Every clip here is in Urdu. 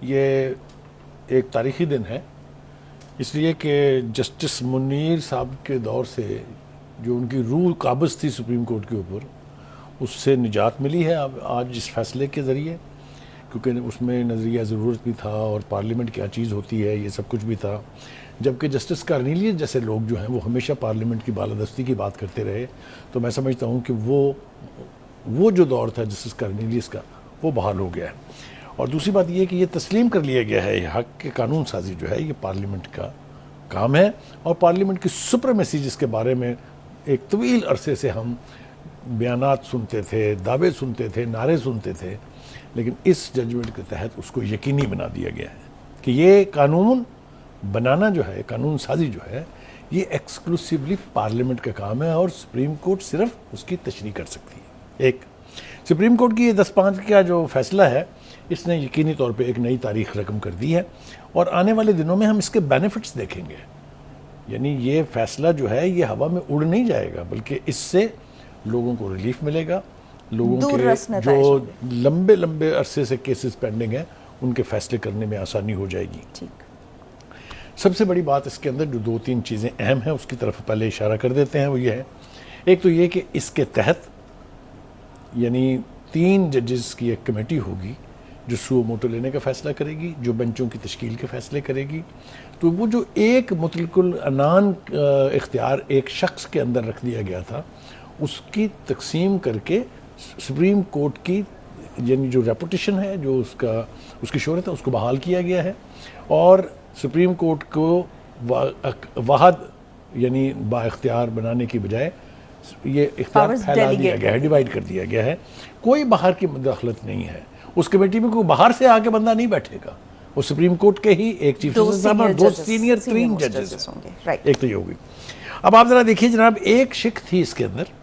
یہ ایک تاریخی دن ہے، اس لیے کہ جسٹس منیر صاحب کے دور سے جو ان کی روح قابض تھی سپریم کورٹ کے اوپر، اس سے نجات ملی ہے اب آج اس فیصلے کے ذریعے، کیونکہ اس میں نظریہ ضرورت بھی تھا اور پارلیمنٹ کیا چیز ہوتی ہے یہ سب کچھ بھی تھا. جبکہ جسٹس کارنیلیس جیسے لوگ جو ہیں وہ ہمیشہ پارلیمنٹ کی بالادستی کی بات کرتے رہے، تو میں سمجھتا ہوں کہ وہ جو دور تھا جسٹس کارنیلیس کا وہ بحال ہو گیا ہے. اور دوسری بات یہ کہ یہ تسلیم کر لیا گیا ہے، یہ حق کے قانون سازی جو ہے یہ پارلیمنٹ کا کام ہے، اور پارلیمنٹ کی سپریمیسی جس کے بارے میں ایک طویل عرصے سے ہم بیانات سنتے تھے، دعوے سنتے تھے، نعرے سنتے تھے، لیکن اس ججمنٹ کے تحت اس کو یقینی بنا دیا گیا ہے کہ یہ قانون بنانا جو ہے، قانون سازی جو ہے، یہ ایکسکلوسیولی پارلیمنٹ کا کام ہے اور سپریم کورٹ صرف اس کی تشریح کر سکتی ہے. ایک سپریم کورٹ کی یہ 10-5 کا جو فیصلہ ہے اس نے یقینی طور پہ ایک نئی تاریخ رقم کر دی ہے، اور آنے والے دنوں میں ہم اس کے بینیفٹس دیکھیں گے. یعنی یہ فیصلہ جو ہے یہ ہوا میں اڑ نہیں جائے گا، بلکہ اس سے لوگوں کو ریلیف ملے گا، لوگوں کے جو لمبے عرصے سے کیسز پینڈنگ ہیں ان کے فیصلے کرنے میں آسانی ہو جائے گی. سب سے بڑی بات اس کے اندر جو 2-3 چیزیں اہم ہیں اس کی طرف پہلے اشارہ کر دیتے ہیں، وہ یہ ہے، ایک تو یہ کہ اس کے تحت یعنی 3 ججز کی ایک کمیٹی ہوگی جو سو موٹو لینے کا فیصلہ کرے گی، جو بینچوں کی تشکیل کے فیصلے کرے گی. تو وہ جو ایک مطلق العنان اختیار ایک شخص کے اندر رکھ دیا گیا تھا، اس کی تقسیم کر کے سپریم کورٹ کی یعنی جو ریپوٹیشن ہے، جو اس کی شہرت ہے، اس کو بحال کیا گیا ہے، اور سپریم کورٹ کو واحد یعنی با اختیار بنانے کی بجائے یہ اختیار پھیلا دیا گیا ہے، ڈیوائیڈ کر دیا گیا ہے. کوئی باہر کی مداخلت نہیں ہے. اس کمیٹی میں کوئی باہر سے آ کے بندہ نہیں بیٹھے گا، وہ سپریم کورٹ کے ہی ایک چیف جسٹس صاحب اور 2 سینئر 3 ججز ہوں گے. ایک تو یہ ہوگی. اب آپ ذرا دیکھیے جناب، ایک شک تھی اس کے اندر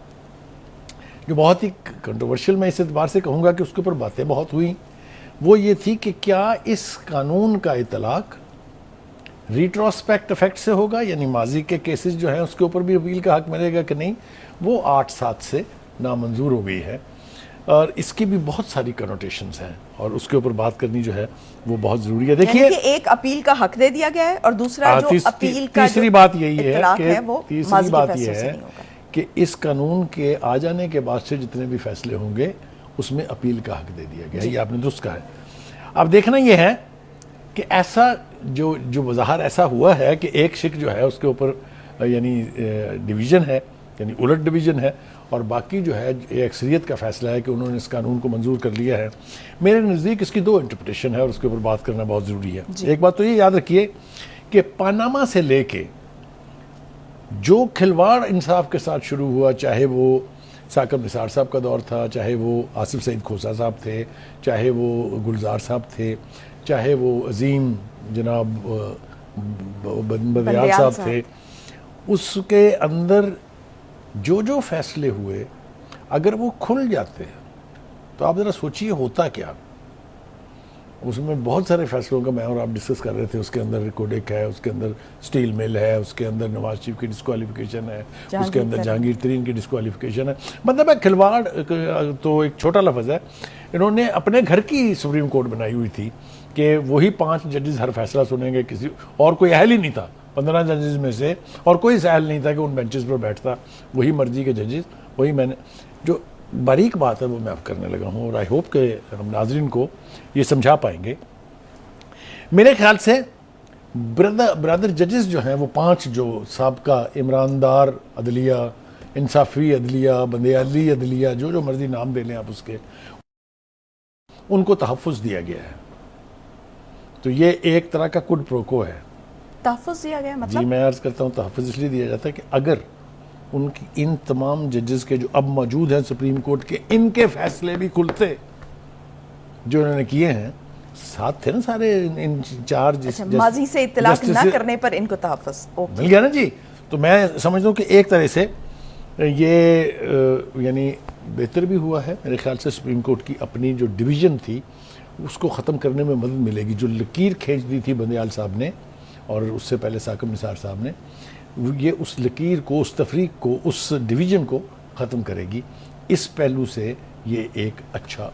جو بہت ہی کنٹروورشل، میں اس اعتبار سے کہوں گا کہ اس کے اوپر باتیں بہت ہوئیں، وہ یہ تھی کہ کیا اس قانون کا اطلاق ریٹروسپیکٹ افیکٹ سے ہوگا، یعنی ماضی کے کیسز جو ہیں اس کے اوپر بھی اپیل کا حق ملے گا کہ نہیں. وہ 8-7 سے نامنظور ہو گئی ہے، اور اس کی بھی بہت ساری کنوٹیشنز ہیں، اور اس کے اوپر بات کرنی جو ہے وہ بہت ضروری ہے. دیکھیے یعنی کہ ایک اپیل کا حق دے دیا گیا ہے، اور دوسرا جو اپیل کا تیسری بات یہی ہے کہ وہ تیسری بات یہ ہے کہ اس قانون کے آ جانے کے بعد سے جتنے بھی فیصلے ہوں گے اس میں اپیل کا حق دے دیا گیا ہے. یہ آپ نے درست کہا ہے. اب دیکھنا یہ ہے کہ ایسا جو بظاہر ایسا ہوا ہے کہ ایک شک جو ہے اس کے اوپر یعنی ڈویژن ہے، یعنی الٹ ڈویژن ہے، اور باقی جو ہے اکثریت کا فیصلہ ہے کہ انہوں نے اس قانون کو منظور کر لیا ہے. میرے نزدیک اس کی 2 انٹرپریٹیشن ہے اور اس کے اوپر بات کرنا بہت ضروری ہے. ایک بات تو یہ یاد رکھیے کہ پاناما سے لے کے جو کھلواڑ انصاف کے ساتھ شروع ہوا، چاہے وہ ثاقب نثار صاحب کا دور تھا، چاہے وہ آصف سعید کھوسہ صاحب تھے، چاہے وہ گلزار صاحب تھے، چاہے وہ عظیم جناب بندیال صاحب تھے، اس کے اندر جو فیصلے ہوئے اگر وہ کھل جاتے تو آپ ذرا سوچیے ہوتا کیا. اس میں بہت سارے فیصلوں کا میں اور آپ ڈسکس کر رہے تھے، اس کے اندر کوڈیک ہے، اس کے اندر سٹیل مل ہے، اس کے اندر نواز شریف کی ڈسکوالیفیکیشن ہے، اس کے اندر جہانگیر ترین کی ڈسکوالیفیکیشن ہے. مطلب ہے کھلواڑ تو ایک چھوٹا لفظ ہے. انہوں نے اپنے گھر کی سپریم کورٹ بنائی ہوئی تھی کہ وہی 5 ججز ہر فیصلہ سنیں گے، کسی اور کوئی اہل ہی نہیں تھا 15 ججز میں سے، اور کوئی سہل نہیں تھا کہ ان بینچز پر بیٹھتا، وہی مرضی کے ججز. وہی میں نے جو باریک بات ہے وہ میں اب کرنے لگا ہوں، اور آئی ہوپ کہ ہم ناظرین کو یہ سمجھا پائیں گے. میرے خیال سے برادر ججز جو ہیں وہ 5 جو سابقہ عمراندار عدلیہ، انصافی عدلیہ، بندیالی عدلیہ، جو مرضی نام دے لیں آپ اس کے، ان کو تحفظ دیا گیا ہے. تو یہ ایک طرح کا کوڈ پروکو ہے. تحفظ دیا گیا مطلب؟ جی میں عرض کرتا ہوں تحفظ اس لیے دیا جاتا ہے کہ اگر ان تمام ججز کے جو اب موجود ہیں سپریم کورٹ کے، ان کے فیصلے بھی کھلتے جو انہوں نے کیے ہیں، ساتھ تھے نا سارے ان 4 ماضی سے اطلاق نہ کرنے پر ان کو تحفظ مل گیا نا جی. تو میں سمجھتا ہوں کہ ایک طرح سے یہ یعنی بہتر بھی ہوا ہے میرے خیال سے. سپریم کورٹ کی اپنی جو ڈویژن تھی اس کو ختم کرنے میں مدد ملے گی. جو لکیر کھینچ دی تھی بندیال صاحب نے اور اس سے پہلے ثاقب نثار صاحب نے، یہ اس لکیر کو، اس تفریق کو، اس ڈویژن کو ختم کرے گی. اس پہلو سے یہ ایک اچھا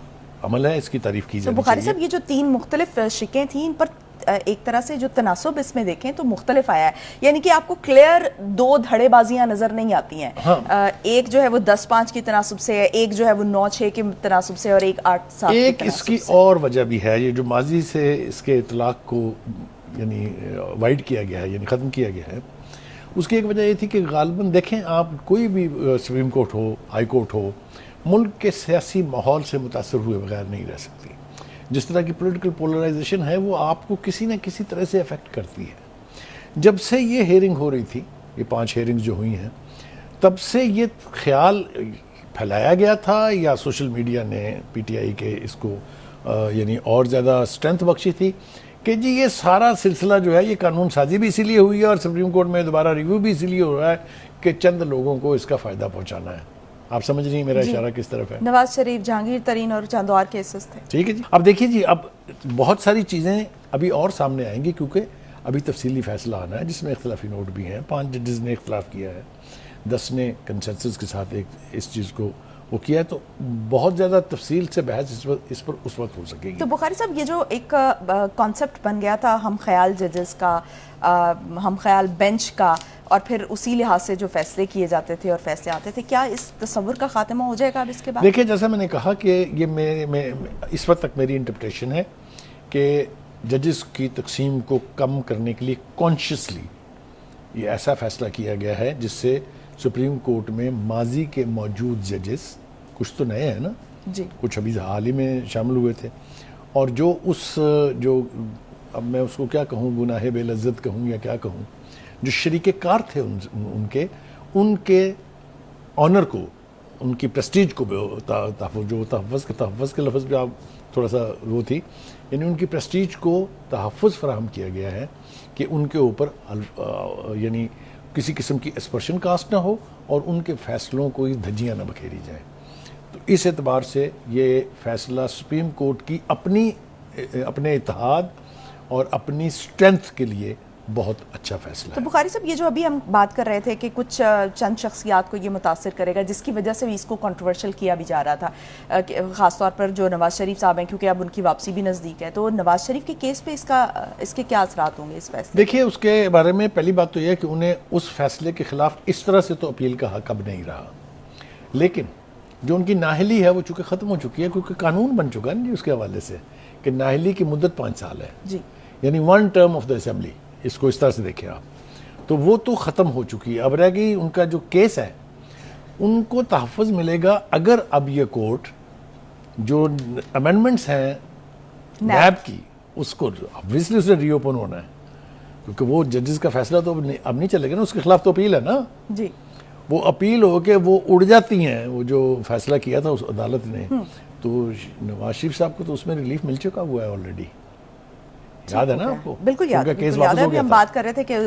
عمل ہے, اس کی تعریف کی جانی بخاری چاہیے. صاحب یہ جو 3 مختلف شقیں تھیں ان پر ایک طرح سے جو تناسب اس میں دیکھیں تو مختلف آیا ہے, یعنی کہ آپ کو کلیئر 2 دھڑے بازیاں نظر نہیں آتی ہیں. ایک جو ہے وہ 10-5 کی تناسب سے ہے, ایک جو ہے وہ 9-6 کے تناسب سے, اور ایک 8-7 کی ایک تناسب اس کی سے. اور وجہ بھی ہے, یہ جو ماضی سے اس کے اطلاق کو یعنی وائڈ کیا گیا ہے, یعنی ختم کیا گیا ہے, اس کی ایک وجہ یہ تھی کہ غالباً دیکھیں آپ کوئی بھی سپریم کورٹ ہو, ہائی کورٹ ہو, ملک کے سیاسی ماحول سے متاثر ہوئے بغیر نہیں رہ سکتی. جس طرح کی پولیٹیکل پولرائزیشن ہے وہ آپ کو کسی نہ کسی طرح سے افیکٹ کرتی ہے. جب سے یہ ہیئرنگ ہو رہی تھی, یہ 5 ہیئرنگز جو ہوئی ہیں, تب سے یہ خیال پھیلایا گیا تھا یا سوشل میڈیا نے پی ٹی آئی کے اس کو یعنی اور زیادہ اسٹرینتھ بخشی تھی کہ جی یہ سارا سلسلہ جو ہے یہ قانون سازی بھی اسی لیے ہوئی ہے اور سپریم کورٹ میں دوبارہ ریویو بھی اسی لیے ہو رہا ہے کہ چند لوگوں کو اس کا فائدہ پہنچانا ہے. آپ سمجھ رہی ہیں میرا اشارہ کس طرف ہے؟ نواز شریف, جہانگیر ترین اور چند اور کیسز تھے. ٹھیک ہے جی. اب دیکھیے جی, اب بہت ساری چیزیں ابھی اور سامنے آئیں گی کیونکہ ابھی تفصیلی فیصلہ آنا ہے جس میں اختلافی نوٹ بھی ہیں. 5 ججز نے اختلاف کیا ہے, 10 نے کنسنسس کے ساتھ اس چیز کو وہ کیا ہے, تو بہت زیادہ تفصیل سے بحث اس پر اس وقت ہو سکے گی. تو بخاری صاحب یہ جو ایک کانسیپٹ بن گیا تھا ہم خیال ججز کا, ہم خیال بینچ کا, اور پھر اسی لحاظ سے جو فیصلے کیے جاتے تھے اور فیصلے آتے تھے, کیا اس تصور کا خاتمہ ہو جائے گا اب اس کے بعد؟ دیکھیں جیسا میں نے کہا کہ یہ میں اس وقت تک میری انٹرپریٹیشن ہے کہ ججز کی تقسیم کو کم کرنے کے لیے کانشیسلی یہ ایسا فیصلہ کیا گیا ہے جس سے سپریم کورٹ میں ماضی کے موجود ججز, کچھ تو نئے ہیں نا جی, کچھ ابھی حال ہی میں شامل ہوئے تھے, اور جو اب میں اس کو کیا کہوں, گناہ بے لذت کہوں یا کیا کہوں, جو شریک کار تھے ان کے آنر کو, ان کی پریسٹیج کو تحفظ کے لفظ پہ آپ تھوڑا سا وہ تھی, یعنی ان کی پریسٹیج کو تحفظ فراہم کیا گیا ہے کہ ان کے اوپر یعنی کسی قسم کی اسپرشن کاسٹ نہ ہو اور ان کے فیصلوں کو دھجیاں نہ بکھیری جائیں. تو اس اعتبار سے یہ فیصلہ سپریم کورٹ کی اپنے اتحاد اور اپنی اسٹرینتھ کے لیے بہت اچھا فیصلہ ہے. تو بخاری صاحب یہ جو ابھی ہم بات کر رہے تھے کہ کچھ چند شخصیات کو یہ متاثر کرے گا جس کی وجہ سے بھی اس کو کنٹروورشل کیا بھی جا رہا تھا, خاص طور پر جو نواز شریف صاحب ہیں کیونکہ اب ان کی واپسی بھی نزدیک ہے, تو نواز شریف کے کیس پہ اس کے کیا اثرات ہوں گے اس فیصلے؟ دیکھیے اس کے بارے میں پہلی بات تو یہ ہے کہ انہیں اس فیصلے کے خلاف اس طرح سے تو اپیل کا حق اب نہیں رہا, لیکن جو ان کی نااہلی ہے وہ چونکہ ختم ہو چکی ہے کیونکہ قانون بن چکا ہے نا جی اس کے حوالے سے کہ نااہلی کی مدت 5 سال ہے جی, یعنی 1 ٹرم آف دا اسمبلی, اس کو اس طرح سے دیکھیں آپ, تو وہ تو ختم ہو چکی ہے. اب رہ گئی ان کا جو کیس ہے, ان کو تحفظ ملے گا اگر اب یہ کورٹ جو امینڈمنٹس ہیں نیب کی اس کو obviously اسے ری اوپن ہونا ہے کیونکہ وہ ججز کا فیصلہ تو اب نہیں چلے گا نا, اس کے خلاف تو اپیل ہے نا جی, وہ اپیل ہو کے وہ اڑ جاتی ہیں, وہ جو فیصلہ کیا تھا اس عدالت نے, تو نواز شریف صاحب کو تو اس میں ریلیف مل چکا ہوا ہے آلریڈی, یاد ہے نا آپ کو؟ بالکل یاد ہے. ابھی ہم بات کر رہے تھے کہ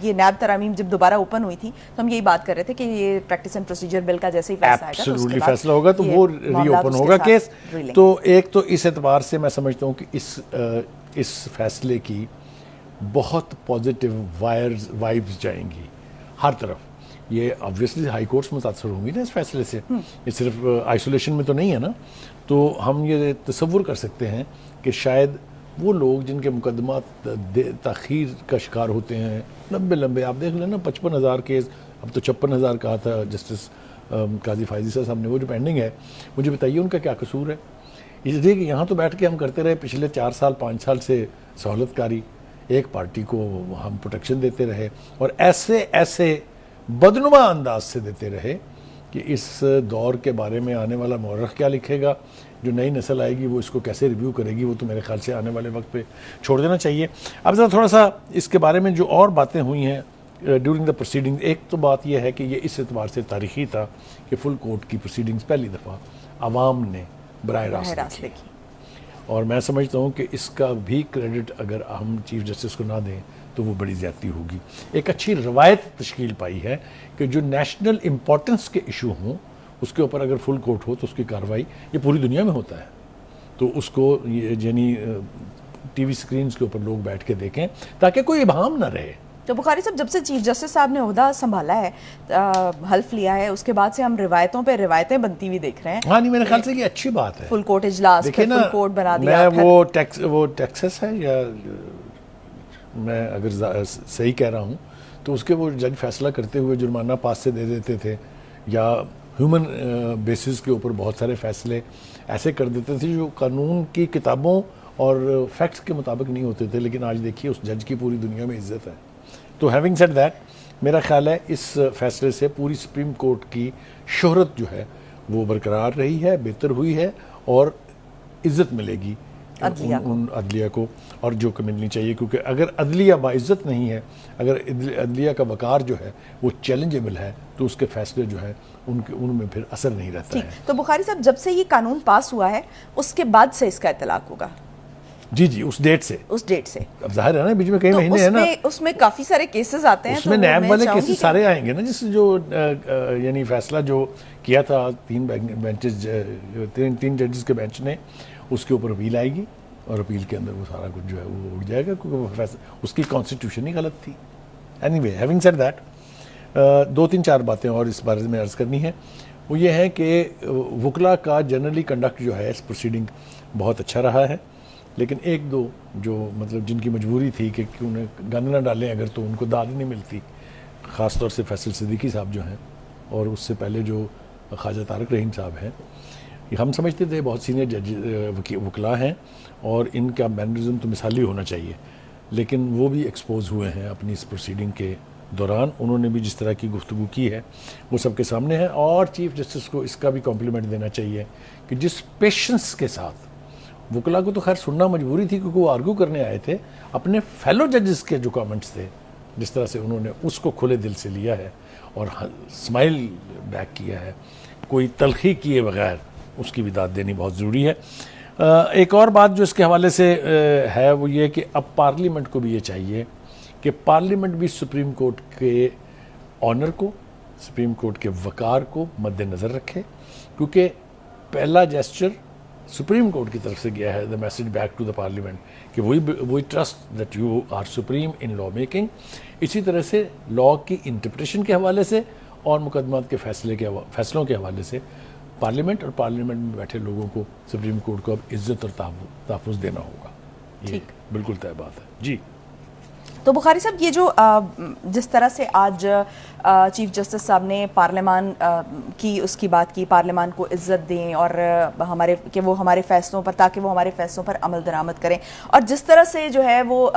یہ نیب ترامیم جب دوبارہ اوپن ہوئی تھی تو ہم یہی بات کر رہے تھے کہ یہ پریکٹس اینڈ پروسیجر بل کا جیسے ہی فیصلہ آئے گا تو اس کے بعد فیصلہ ہوگا تو وہ ری اوپن ہوگا کیس. تو ایک تو اس اعتبار سے میں سمجھتا ہوں کہ اس فیصلے کی بہت پازیٹیو وائبز جائیں گی ہر طرف. یہ obviously ہائی کورٹس متاثر ہوں گی نا اس فیصلے سے, یہ صرف آئسولیشن میں تو نہیں ہے نا, تو ہم یہ تصور کر سکتے ہیں کہ شاید وہ لوگ جن کے مقدمات تاخیر کا شکار ہوتے ہیں لمبے, آپ دیکھ لیں نا 55,000 کیس, اب تو 56,000 کہا تھا جسٹس قاضی فائزی صاحب نے, وہ جو پینڈنگ ہے مجھے بتائیے ان کا کیا قصور ہے؟ اس لیے کہ یہاں تو بیٹھ کے ہم کرتے رہے پچھلے 4 سال 5 سال سے سہولت کاری, ایک پارٹی کو ہم پروٹیکشن دیتے رہے اور ایسے بدنما انداز سے دیتے رہے کہ اس دور کے بارے میں آنے والا مورخ کیا لکھے گا, جو نئی نسل آئے گی وہ اس کو کیسے ریویو کرے گی, وہ تو میرے خیال سے آنے والے وقت پہ چھوڑ دینا چاہیے. اب ذرا تھوڑا سا اس کے بارے میں جو اور باتیں ہوئی ہیں ڈیورنگ دا پروسیڈنگ, ایک تو بات یہ ہے کہ یہ اس اعتبار سے تاریخی تھا کہ فل کورٹ کی پروسیڈنگز پہلی دفعہ عوام نے براہ راست دیکھی, اور میں سمجھتا ہوں کہ اس کا بھی کریڈٹ اگر ہم چیف جسٹس کو نہ دیں تو وہ بڑی زیادتی ہوگی. ایک اچھی روایت تشکیل پائی ہے کہ جو نیشنل امپورٹنس کے ایشو ہوں اس کے اوپر اگر فل کورٹ ہو تو اس کی کارروائی, یہ پوری دنیا میں ہوتا ہے, تو اس کو یعنی ٹی وی سکرینز کے اوپر لوگ بیٹھ کے دیکھیں تاکہ کوئی ابہام نہ رہے. تو بخاری صاحب جب سے چیف جسٹس صاحب نے عہدہ سنبھالا ہے, حلف لیا ہے, اس کے بعد سے ہم روایتوں پہ روایتیں بنتی ہوئی دیکھ رہے ہیں. ہاں نہیں, میرے خیال سے یہ اچھی بات ہے. فل کورٹ اجلاس, دیکھیے نا, فل کورٹ بنا دیا. وہ ٹیکسس ہے, یا میں اگر صحیح کہہ رہا ہوں تو اس کے وہ جج فیصلہ کرتے ہوئے جرمانہ پاس سے دے دیتے تھے, یا ہیومن بیسس کے اوپر بہت سارے فیصلے ایسے کر دیتے تھے جو قانون کی کتابوں اور فیکٹس کے مطابق نہیں ہوتے تھے. لیکن آج دیکھیے اس جج کی پوری دنیا میں عزت ہے. تو ہیونگ سیڈ دیٹ, میرا خیال ہے اس فیصلے سے پوری سپریم کورٹ کی شہرت جو ہے وہ برقرار رہی ہے, بہتر ہوئی ہے, اور عزت ملے گی ان عدلیہ کو, اور جو کہ ملنی چاہیے. کیونکہ اگر عدلیہ باعزت نہیں ہے, اگر عدلیہ کا وقار جو ہے وہ چیلنجیبل ہے, تو اس کے فیصلے جو ہے ان میں پھر اثر نہیں رہتا ہے. تو بخاری صاحب جب سے یہ قانون پاس ہوا ہے اس کے بعد سے اس کا اطلاق ہوگا؟ جی اس ڈیٹ سے. اب ظاہر ہے نا, بیچ میں کئی مہینے ہیں نا, اس میں کافی سارے کیسز آتے ہیں. اس میں نیب والے کیسز سارے آئیں گے نا, جس جو یعنی فیصلہ جو کیا تھا تین ججز کے بینچ نے, اس کے اوپر اپیل آئے گی, اور اپیل کے اندر وہ سارا کچھ جو ہے وہ اٹھ جائے گا, کیونکہ اس کی کانسٹیٹیوشن ہی غلط تھی. Any way, having said that, 2-3-4 باتیں اور اس بارے میں عرض کرنی ہے. وہ یہ ہے کہ وکلا کا جنرلی کنڈکٹ جو ہے اس پروسیڈنگ بہت اچھا رہا ہے. لیکن 1-2 جو مطلب جن کی مجبوری تھی کہ انہیں گند نہ ڈالیں اگر, تو ان کو داد نہیں ملتی, خاص طور سے فیصل صدیقی صاحب جو ہیں, اور اس سے پہلے جو خواجہ طارق رحیم صاحب ہیں. ہم سمجھتے تھے بہت سینئر جج وکلا ہیں اور ان کا مینرزم تو مثالی ہونا چاہیے, لیکن وہ بھی ایکسپوز ہوئے ہیں اپنی اس پروسیڈنگ کے دوران. انہوں نے بھی جس طرح کی گفتگو کی ہے وہ سب کے سامنے ہے. اور چیف جسٹس کو اس کا بھی کمپلیمنٹ دینا چاہیے کہ جس پیشنس کے ساتھ, وکلا کو تو خیر سننا مجبوری تھی کیونکہ وہ آرگو کرنے آئے تھے, اپنے فیلو ججز کے جو کامنٹس تھے جس طرح سے انہوں نے اس کو کھلے دل سے لیا ہے اور اسمائل بیک کیا ہے, کوئی تلخی کیے بغیر, اس کی بھی داد دینی بہت ضروری ہے. ایک اور بات جو اس کے حوالے سے ہے وہ یہ کہ اب پارلیمنٹ کو بھی یہ چاہیے کہ پارلیمنٹ بھی سپریم کورٹ کے آنر کو, سپریم کورٹ کے وقار کو مد نظر رکھے, کیونکہ پہلا جیسچر سپریم کورٹ کی طرف سے گیا ہے, the message back to the parliament, کہ وہی trust that you are supreme in law making. اسی طرح سے لا کی انٹرپریشن کے حوالے سے اور مقدمات کے فیصلوں کے حوالے سے پارلیمنٹ اور پارلیمنٹ میں بیٹھے لوگوں کو سپریم کورٹ کو اب عزت اور تحفظ دینا ہوگا. یہ بالکل طے بات ہے. جی تو بخاری صاحب, یہ جو جس طرح سے آج چیف جسٹس صاحب نے پارلیمان کی اس کی بات کی, پارلیمان کو عزت دیں اور کہ وہ ہمارے فیصلوں پر, تاکہ وہ ہمارے فیصلوں پر عمل درآمد کریں, اور جس طرح سے جو ہے وہ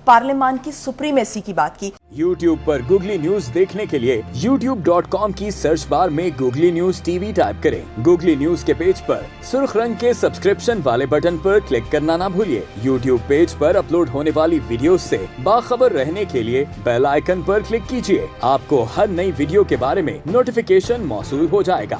پارلیمان کی سپریمیسی کی بات کی. YouTube پر گوگلی نیوز دیکھنے کے لیے youtube.com کی سرچ بار میں googly news T V type کریں. گوگلی نیوز کے پیج پر سرخ رنگ کے سبسکرپشن والے بٹن پر کلک کرنا نہ بھولیے. YouTube پیج پر اپلوڈ ہونے والی ویڈیوز سے باخبر رہنے کے لیے بیل آئیکن پر کلک کیجیے. آپ کو ہر نئی ویڈیو کے بارے میں نوٹیفیکیشن موصول ہو جائے گا.